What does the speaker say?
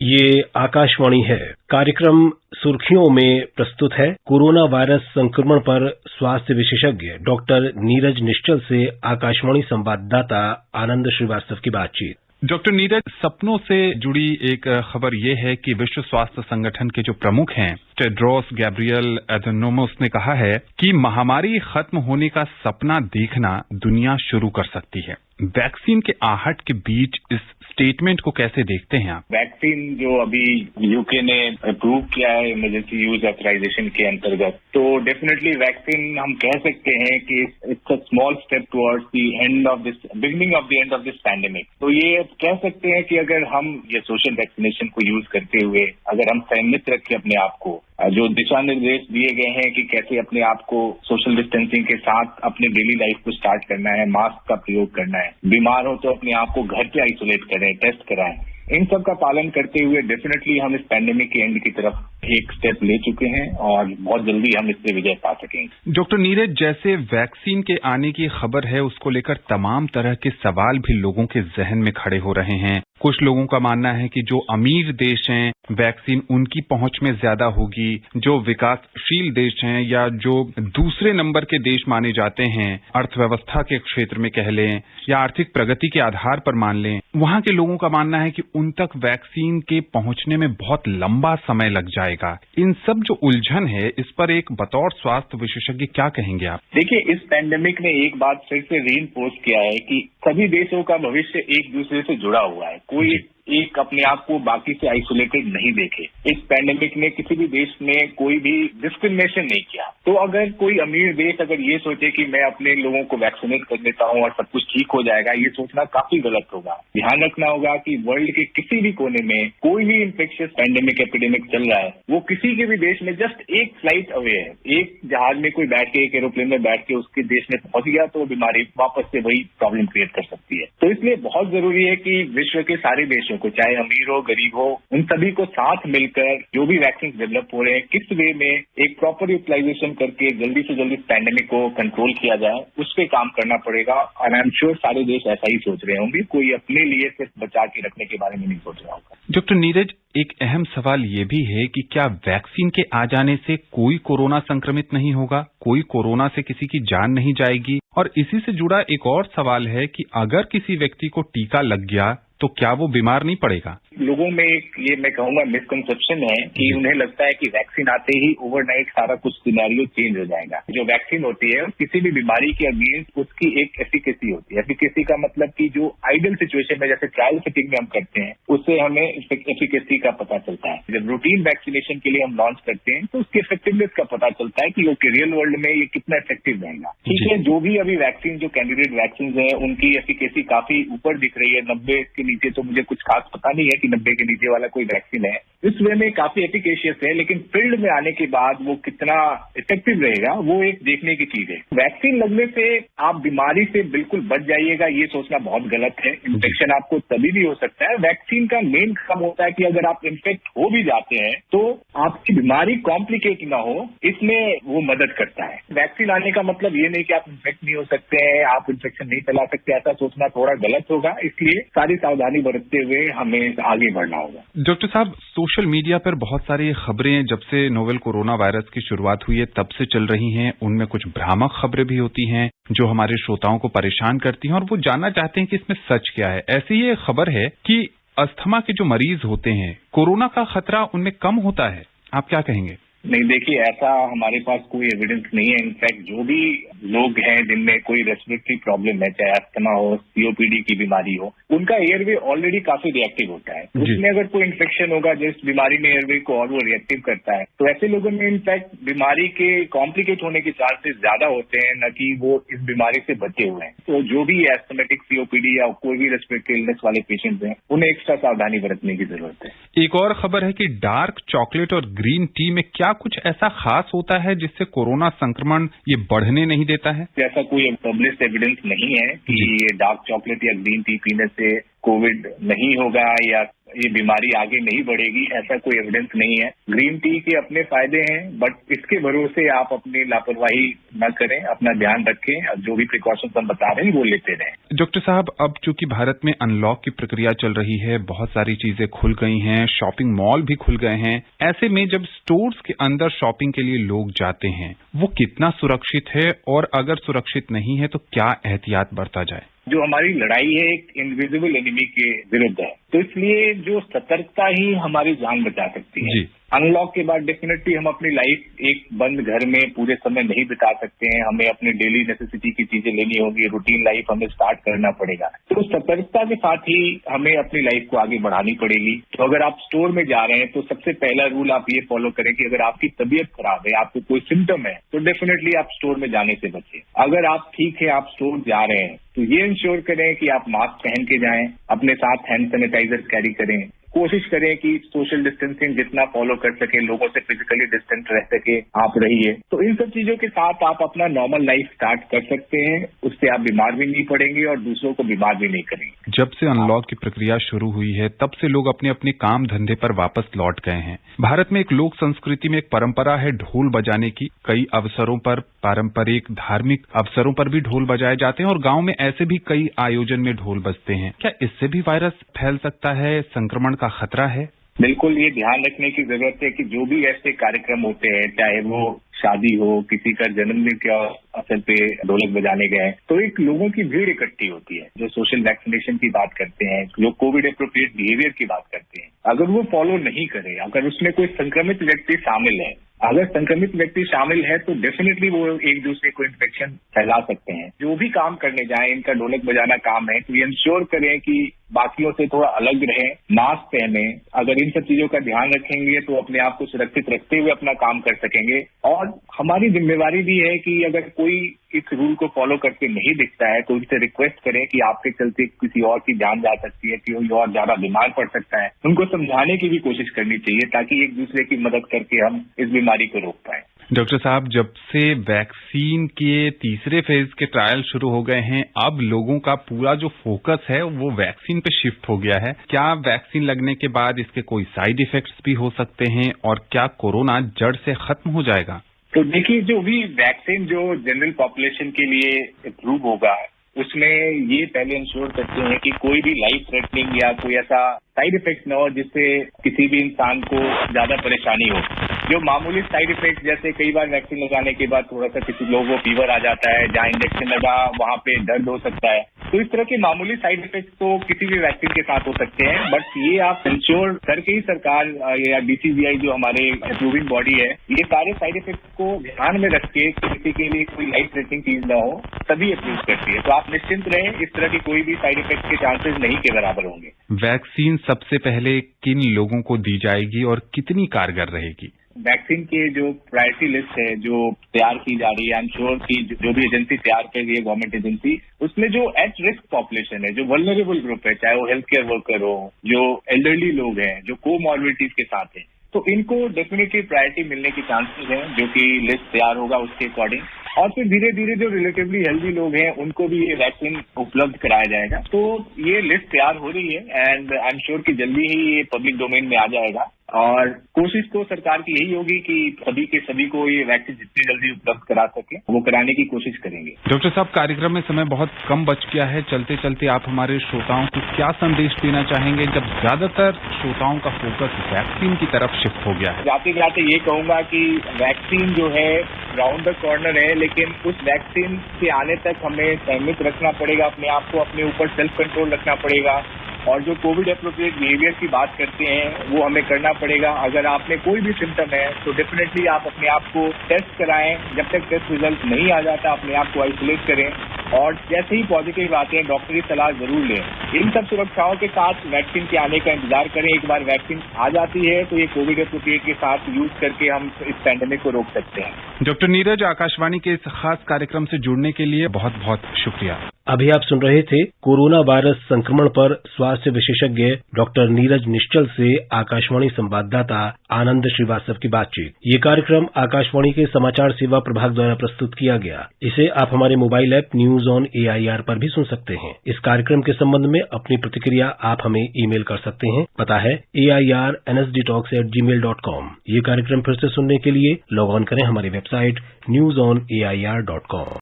ये आकाशवाणी है। कार्यक्रम सुर्खियों में प्रस्तुत है कोरोना वायरस संक्रमण पर स्वास्थ्य विशेषज्ञ डॉक्टर नीरज निश्चल से आकाशवाणी संवाददाता आनंद श्रीवास्तव की बातचीत। डॉक्टर नीरज, सपनों से जुड़ी एक खबर ये है कि विश्व स्वास्थ्य संगठन के जो प्रमुख हैं टेड्रोस गैब्रियल एथनोमस ने कहा है कि महामारी खत्म होने का सपना देखना दुनिया शुरू कर सकती है। वैक्सीन के आहट के बीच इस स्टेटमेंट को कैसे देखते हैं आप? वैक्सीन जो अभी यूके ने अप्रूव किया है इमरजेंसी यूज ऑथराइजेशन के अंतर्गत, तो डेफिनेटली वैक्सीन हम कह सकते हैं कि it's a small step towards the end of this beginning of the end of this pandemic. तो ये कह सकते हैं कि अगर हम ये सोशल वैक्सीनेशन को यूज करते हुए अगर हम संयमित रखें अपने आप को, जो दिशा निर्देश दिए गए हैं कि कैसे अपने आप को सोशल डिस्टेंसिंग के साथ अपने डेली लाइफ को स्टार्ट करना है, मास्क का प्रयोग करना है, बीमार हो तो अपने आप को घर पे आइसोलेट करें, टेस्ट कराएं, इन सब का पालन करते हुए डेफिनेटली हम इस पैंडेमिक के एंड की तरफ एक स्टेप ले चुके हैं और बहुत जल्दी हम इससे विजय पा सकेंगे। डॉक्टर नीरज, जैसे वैक्सीन के आने की खबर है उसको लेकर तमाम तरह के सवाल भी लोगों के जहन में खड़े हो रहे हैं। कुछ लोगों का मानना है कि जो अमीर देश हैं वैक्सीन उनकी पहुंच में ज्यादा होगी, जो विकासशील देश हैं या जो दूसरे नंबर के देश माने जाते हैं अर्थव्यवस्था के क्षेत्र में कह लें या आर्थिक प्रगति के आधार पर मान लें, वहां के लोगों का मानना है कि उन तक वैक्सीन के पहुंचने में बहुत लंबा समय लग जाएगा। इन सब जो उलझन है इस पर एक बतौर स्वास्थ्य विशेषज्ञ क्या कहेंगे आप? देखिए, इस पैंडेमिक ने एक बात फिर से रीइंफोर्स किया है कि सभी देशों का भविष्य एक दूसरे से जुड़ा हुआ है। कोई एक अपने आप को बाकी से आइसोलेटेड नहीं देखे। इस पैंडेमिक ने किसी भी देश में कोई भी डिस्क्रिमिनेशन नहीं किया। तो अगर कोई अमीर देश अगर ये सोचे कि मैं अपने लोगों को वैक्सीनेट कर देता हूं और सब कुछ ठीक हो जाएगा, ये सोचना काफी गलत होगा। ध्यान रखना होगा कि वर्ल्ड के किसी भी कोने में कोई भी इन्फेक्शियस पैंडेमिक एपिडेमिक चल रहा है, वो किसी के भी देश में जस्ट एक फ्लाइट अवे है। एक जहाज में कोई बैठ के, एक एरोप्लेन में बैठ के उसके देश में पहुंच गया तो बीमारी वापस से वही प्रॉब्लम क्रिएट कर सकती है। तो इसलिए बहुत जरूरी है कि विश्व के सारे देशों को, चाहे अमीर हो गरीब हो, उन सभी को साथ मिलकर जो भी वैक्सीन डेवलप हो रहे हैं किस वे में एक प्रॉपर यूटिलाइजेशन करके जल्दी से जल्दी पैंडेमिक को कंट्रोल किया जाए, उस पर काम करना पड़ेगा। और आई एम श्योर सारे देश ऐसा ही सोच रहे होंगे, कोई अपने लिए सिर्फ बचा के रखने के बारे में नहीं सोच रहा होगा। डॉक्टर नीरज, एक अहम सवाल ये भी है कि क्या वैक्सीन के आ जाने से कोई कोरोना संक्रमित नहीं होगा, कोई कोरोना से किसी की जान नहीं जाएगी? और इसी से जुड़ा एक और सवाल है कि अगर किसी व्यक्ति को टीका लग गया तो क्या वो बीमार नहीं पड़ेगा? लोगों में एक ये मैं कहूंगा मिसकंसेप्शन है कि उन्हें लगता है कि वैक्सीन आते ही ओवरनाइट सारा कुछ सिनेरियो चेंज हो जाएगा। जो वैक्सीन होती है किसी भी बीमारी के अगेंस्ट उसकी एक एफिकेसी होती है। एफिकेसी का मतलब कि जो आइडियल सिचुएशन में जैसे ट्रायल सेटिंग में हम करते हैं उससे हमें एफिकेसी का पता चलता है। जब रूटीन वैक्सीनेशन के लिए हम लॉन्च करते हैं तो उसकी इफेक्टिवनेस का पता चलता है कि ओके रियल वर्ल्ड में ये कितना इफेक्टिव रहेगा। ठीक है, जो भी अभी वैक्सीन जो कैंडिडेट वैक्सीन है उनकी एफिकेसी काफी ऊपर दिख रही है। 90 के नीचे तो मुझे कुछ खास पता नहीं है कि 90 के नीचे वाला कोई वैक्सीन है। इस वे में काफी एफिकेशियस है, लेकिन फील्ड में आने के बाद वो कितना इफेक्टिव रहेगा वो एक देखने की चीज है। वैक्सीन लगने से आप बीमारी से बिल्कुल बच जाइएगा ये सोचना बहुत गलत है। इन्फेक्शन आपको तभी भी हो सकता है। वैक्सीन का मेन काम होता है कि अगर आप इन्फेक्ट हो भी जाते हैं तो आपकी बीमारी कॉम्प्लिकेट ना हो, इसमें वो मदद करता है। वैक्सीन आने का मतलब ये नहीं कि आप इन्फेक्ट नहीं हो सकते हैं, आप इन्फेक्शन नहीं फैला सकते, ऐसा सोचना थोड़ा गलत होगा। इसलिए सारी सावधानी बरतते हुए हमें आगे बढ़ना होगा। डॉक्टर साहब, सोशल मीडिया पर बहुत सारी खबरें जब से नोवेल कोरोना वायरस की शुरुआत हुई है तब से चल रही हैं। उनमें कुछ भ्रामक खबरें भी होती हैं जो हमारे श्रोताओं को परेशान करती हैं और वो जानना चाहते हैं कि इसमें सच क्या है। ऐसी ये खबर है कि अस्थमा के जो मरीज होते हैं कोरोना का खतरा उनमें कम होता है। आप क्या कहेंगे? नहीं, देखिए ऐसा हमारे पास कोई एविडेंस नहीं है। इनफैक्ट जो भी लोग हैं जिनमें कोई रेस्पिरेटरी प्रॉब्लम है, चाहे अस्थमा हो, सीओपीडी की बीमारी हो, उनका एयरवे ऑलरेडी काफी रिएक्टिव होता है। उसमें अगर कोई इन्फेक्शन होगा जिस बीमारी में एयरवे को और वो रिएक्टिव करता है तो ऐसे लोगों में इनफैक्ट बीमारी के कॉम्प्लिकेट होने के चांसेस ज्यादा होते हैं, न कि वो इस बीमारी से बचे हुए हैं। तो जो भी एस्थमेटिक सीओपीडी या कोई भी रेस्पिरेटरी इलनेस वाले पेशेंट्स हैं उन्हें एक्स्ट्रा सावधानी बरतने की जरूरत है। एक और खबर है कि डार्क चॉकलेट और ग्रीन टी में क्या कुछ ऐसा खास होता है जिससे कोरोना संक्रमण ये बढ़ने नहीं देता है? ऐसा कोई पब्लिश्ड एविडेंस नहीं है कि ये डार्क चॉकलेट या ग्रीन टी पीने से कोविड नहीं होगा या ये बीमारी आगे नहीं बढ़ेगी, ऐसा कोई एविडेंस नहीं है। ग्रीन टी के अपने फायदे हैं, बट इसके भरोसे आप अपनी लापरवाही न करें, अपना ध्यान रखें, जो भी प्रिकॉशंस हम बता रहे हैं वो लेते रहें। डॉक्टर साहब, अब चूंकि भारत में अनलॉक की प्रक्रिया चल रही है, बहुत सारी चीजें खुल गई हैं, शॉपिंग मॉल भी खुल गए हैं, ऐसे में जब स्टोर्स के अंदर शॉपिंग के लिए लोग जाते हैं, वो कितना सुरक्षित है और अगर सुरक्षित नहीं है तो क्या एहतियात बरता जाए? जो हमारी लड़ाई है एक इनविजिबल एनिमी के विरुद्ध है, तो इसलिए जो सतर्कता ही हमारी जान बचा सकती है। अनलॉक के बाद डेफिनेटली हम अपनी लाइफ एक बंद घर में पूरे समय नहीं बिता सकते हैं, हमें अपने डेली नेसेसिटी की चीजें लेनी होगी, रूटीन लाइफ हमें स्टार्ट करना पड़ेगा। तो सतर्कता के साथ ही हमें अपनी लाइफ को आगे बढ़ानी पड़ेगी। तो अगर आप स्टोर में जा रहे हैं तो सबसे पहला रूल आप ये फॉलो करें कि अगर आपकी तबीयत खराब है, आपको कोई सिम्टम है, तो डेफिनेटली आप स्टोर में जाने से बचें। अगर आप ठीक है, आप स्टोर जा रहे हैं, तो ये इंश्योर करें कि आप मास्क पहन के जाएं, अपने साथ हैंड सैनिटाइजर कैरी करें, कोशिश करें कि सोशल डिस्टेंसिंग जितना फॉलो कर सके, लोगों से फिजिकली डिस्टेंस रह सके, आप रहिए। तो इन सब चीजों के साथ आप अपना नॉर्मल लाइफ स्टार्ट कर सकते हैं, उससे आप बीमार भी नहीं पड़ेंगे और दूसरों को बीमार भी नहीं करेंगे। जब से अनलॉक की प्रक्रिया शुरू हुई है, तब से लोग अपने अपने काम धंधे पर वापस लौट गए हैं। भारत में एक लोक संस्कृति में एक परंपरा है ढोल बजाने की। कई अवसरों पर, पारंपरिक धार्मिक अवसरों पर भी ढोल बजाए जाते हैं और गांव में ऐसे भी कई आयोजन में ढोल बजते हैं। क्या इससे भी वायरस फैल सकता है? संक्रमण का खतरा है? बिल्कुल, ये ध्यान रखने की जरूरत है कि जो भी ऐसे कार्यक्रम होते हैं, चाहे वो शादी हो, किसी का जन्मदिन के अवसर पे ढोलक बजाने गए, तो एक लोगों की भीड़ इकट्ठी होती है जो सोशल वैक्सीनेशन की बात करते हैं, जो कोविड एप्रोप्रिएट बिहेवियर की बात करते हैं। अगर वो फॉलो नहीं करे, अगर उसमें कोई संक्रमित व्यक्ति शामिल है, अगर संक्रमित व्यक्ति शामिल है तो डेफिनेटली वो एक दूसरे को इन्फेक्शन फैला सकते हैं। जो भी काम करने जाएं, इनका ढोलक बजाना काम है, तो ये इंश्योर करें कि बाकियों से थोड़ा अलग रहें, मास्क पहने। अगर इन सब चीजों का ध्यान रखेंगे तो अपने आप को सुरक्षित रखते हुए अपना काम कर सकेंगे। और हमारी जिम्मेवारी भी है कि अगर कोई इस रूल को फॉलो करके नहीं दिखता है तो उनसे रिक्वेस्ट करें कि आपके चलते किसी और की जान जा सकती है, कोई और ज्यादा बीमार पड़ सकता है। उनको समझाने की भी कोशिश करनी चाहिए ताकि एक दूसरे की मदद करके हम इस बीमारी को रोक पाएं। डॉक्टर साहब, जब से वैक्सीन के तीसरे फेज के ट्रायल शुरू हो गए हैं, अब लोगों का पूरा जो फोकस है वो वैक्सीन पे शिफ्ट हो गया है। क्या वैक्सीन लगने के बाद इसके कोई साइड इफेक्ट्स भी हो सकते हैं और क्या कोरोना जड़ से खत्म हो जाएगा? तो देखिए, जो भी वैक्सीन जो जनरल पॉपुलेशन के लिए अप्रूव होगा, उसमें ये पहले इंश्योर करते हैं कि कोई भी लाइफ थ्रेटनिंग या कोई ऐसा साइड इफेक्ट न हो जिससे किसी भी इंसान को ज्यादा परेशानी हो। जो मामूली साइड इफेक्ट, जैसे कई बार वैक्सीन लगाने के बाद थोड़ा सा किसी लोगों को फीवर आ जाता है, जहाँ इंजेक्शन लगा वहां पे दर्द हो सकता है, तो इस तरह के मामूली साइड इफेक्ट तो किसी भी वैक्सीन के साथ हो सकते हैं। बट ये आप इंश्योर करके ही सरकार या DCGI जो हमारे अप्रूविंग बॉडी है, ये सारे साइड इफेक्ट को ध्यान में रख के किसी के लिए कोई लाइफ थ्रेटनिंग चीज न हो, तभी अप्रूव करती है। तो आप निश्चिंत रहें, इस तरह की कोई भी साइड इफेक्ट के चांसेस नहीं के बराबर होंगे। वैक्सीन सबसे पहले किन लोगों को दी जाएगी और कितनी कारगर रहेगी? वैक्सीन के जो प्रायोरिटी लिस्ट है जो तैयार की जा रही है, आई एम श्योर की जो भी एजेंसी तैयार कर रही है, गवर्नमेंट एजेंसी, उसमें जो एट रिस्क पॉपुलेशन है, जो वल्नरेबल ग्रुप है, चाहे वो हेल्थ केयर वर्कर हो, जो एल्डरली लोग हैं, जो कोमॉर्बिडिटीज के साथ हैं, तो इनको डेफिनेटली प्रायोरिटी मिलने की चांसेस हैं, जो कि लिस्ट तैयार होगा उसके अकॉर्डिंग। और फिर धीरे धीरे जो रिलेटिवली हेल्दी लोग हैं उनको भी ये वैक्सीन उपलब्ध कराया जाएगा। तो ये लिस्ट तैयार हो रही है एंड आई एम श्योर कि जल्दी ही ये पब्लिक डोमेन में आ जाएगा। और कोशिश तो सरकार की यही होगी कि सभी के सभी को ये वैक्सीन जितनी जल्दी उपलब्ध करा सके, वो कराने की कोशिश करेंगे। डॉक्टर साहब, कार्यक्रम में समय बहुत कम बच गया है, चलते चलते आप हमारे श्रोताओं को क्या संदेश देना चाहेंगे जब ज्यादातर श्रोताओं का फोकस वैक्सीन की तरफ शिफ्ट हो गया है? जाते जाते ये कहूंगा कि वैक्सीन जो है राउंड द कॉर्नर है, लेकिन उस वैक्सीन के आने तक हमें संयमित रखना पड़ेगा, अपने आप को अपने ऊपर सेल्फ कंट्रोल रखना पड़ेगा। और जो कोविड एप्रोप्रिएट बिहेवियर की बात करते हैं वो हमें करना पड़ेगा। अगर आप में कोई भी सिम्टम है तो डेफिनेटली आप अपने आप को टेस्ट कराएं, जब तक टेस्ट रिजल्ट नहीं आ जाता अपने आप को आइसोलेट करें, और जैसे ही पॉजिटिव आते हैं डॉक्टरी सलाह जरूर लें। इन सब सुरक्षाओं के साथ वैक्सीन के आने का इंतजार करें। एक बार वैक्सीन आ जाती है तो ये कोविड एप्रोप्रिएट के साथ यूज करके हम इस पैंडेमिक को रोक सकते हैं। डॉक्टर नीरज, आकाशवाणी के इस खास कार्यक्रम से जुड़ने के लिए बहुत बहुत शुक्रिया। अभी आप सुन रहे थे कोरोना वायरस संक्रमण पर स्वास्थ्य विशेषज्ञ डॉक्टर नीरज निश्चल से आकाशवाणी संवाददाता आनंद श्रीवास्तव की बातचीत। ये कार्यक्रम आकाशवाणी के समाचार सेवा प्रभाग द्वारा प्रस्तुत किया गया। इसे आप हमारे mobile app news on AIR पर भी सुन सकते हैं। इस कार्यक्रम के संबंध में अपनी प्रतिक्रिया आप हमें ईमेल कर सकते हैं। पता है AIRNSDtalks@gmail.com। ये कार्यक्रम फिर से सुनने के लिए लॉग ऑन करें हमारी वेबसाइट newsonair.com।